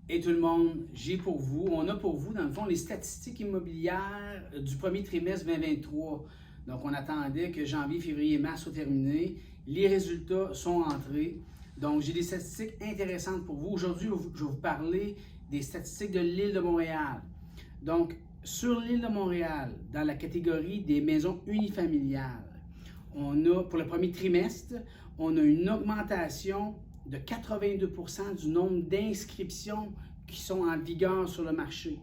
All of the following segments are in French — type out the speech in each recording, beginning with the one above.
Et tout le monde, on a pour vous, dans le fond, les statistiques immobilières du premier trimestre 2023. Donc, on attendait que janvier, février, mars soient terminés. Les résultats sont entrés. Donc, j'ai des statistiques intéressantes pour vous. Aujourd'hui, je vais vous parler des statistiques de l'île de Montréal. Donc, sur l'île de Montréal, dans la catégorie des maisons unifamiliales, on a, pour le premier trimestre, on a une augmentation de 82% du nombre d'inscriptions qui sont en vigueur sur le marché.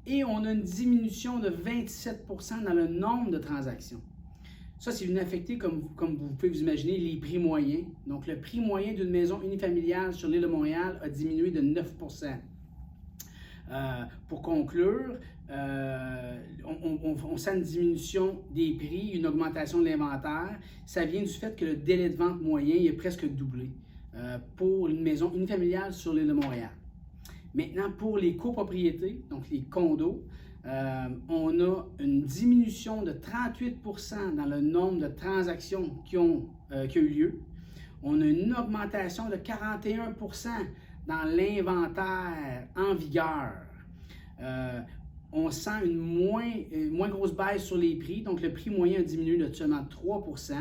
Et on a une diminution de 27% dans le nombre de transactions. Ça, c'est venu affecter, comme vous pouvez vous imaginer, les prix moyens. Donc, le prix moyen d'une maison unifamiliale sur l'île de Montréal a diminué de 9%. Pour conclure, on sent une diminution des prix, une augmentation de l'inventaire. Ça vient du fait que le délai de vente moyen est presque doublé pour une maison unifamiliale sur l'île de Montréal. Maintenant, pour les copropriétés, donc les condos, on a une diminution de 38% dans le nombre de transactions qui a eu lieu. On a une augmentation de 41% dans l'inventaire en vigueur. On sent une moins grosse baisse sur les prix, donc le prix moyen a diminué de seulement 3%.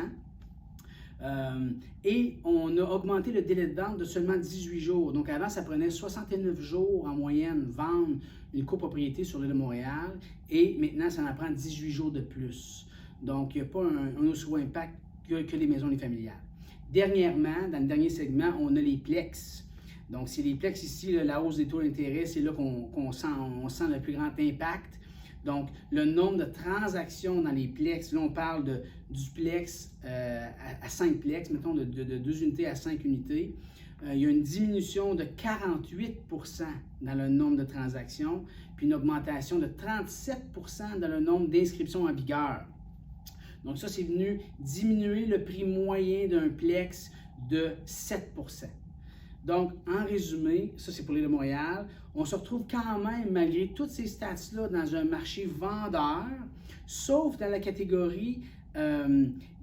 Et on a augmenté le délai de vente de seulement 18 jours. Donc avant, ça prenait 69 jours en moyenne vendre une copropriété sur l'île de Montréal et maintenant, ça en prend 18 jours de plus. Donc, il n'y a pas un aussi gros impact que les maisons unifamiliales. Dernièrement, dans le dernier segment, on a les plex. Donc, c'est les plex ici, la hausse des taux d'intérêt, c'est là qu'on sent le plus grand impact. Donc, le nombre de transactions dans les plex, là, on parle de duplex à 5 plex, mettons de 2 unités à 5 unités. Il y a une diminution de 48% dans le nombre de transactions, puis une augmentation de 37% dans le nombre d'inscriptions en vigueur. Donc, ça, c'est venu diminuer le prix moyen d'un plex de 7%. Donc, en résumé, ça c'est pour l'île de Montréal, on se retrouve quand même, malgré toutes ces stats-là, dans un marché vendeur, sauf dans la catégorie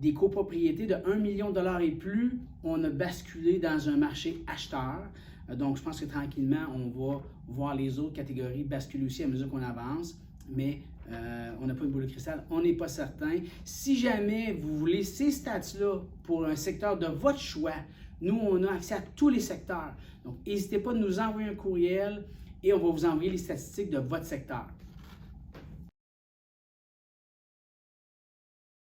des copropriétés de 1 million de dollars et plus, on a basculé dans un marché acheteur. Donc, je pense que tranquillement, on va voir les autres catégories basculer aussi à mesure qu'on avance, mais on n'a pas une boule de cristal, on n'est pas certain. Si jamais vous voulez ces stats-là pour un secteur de votre choix, nous, on a accès à tous les secteurs. Donc, n'hésitez pas à nous envoyer un courriel et on va vous envoyer les statistiques de votre secteur.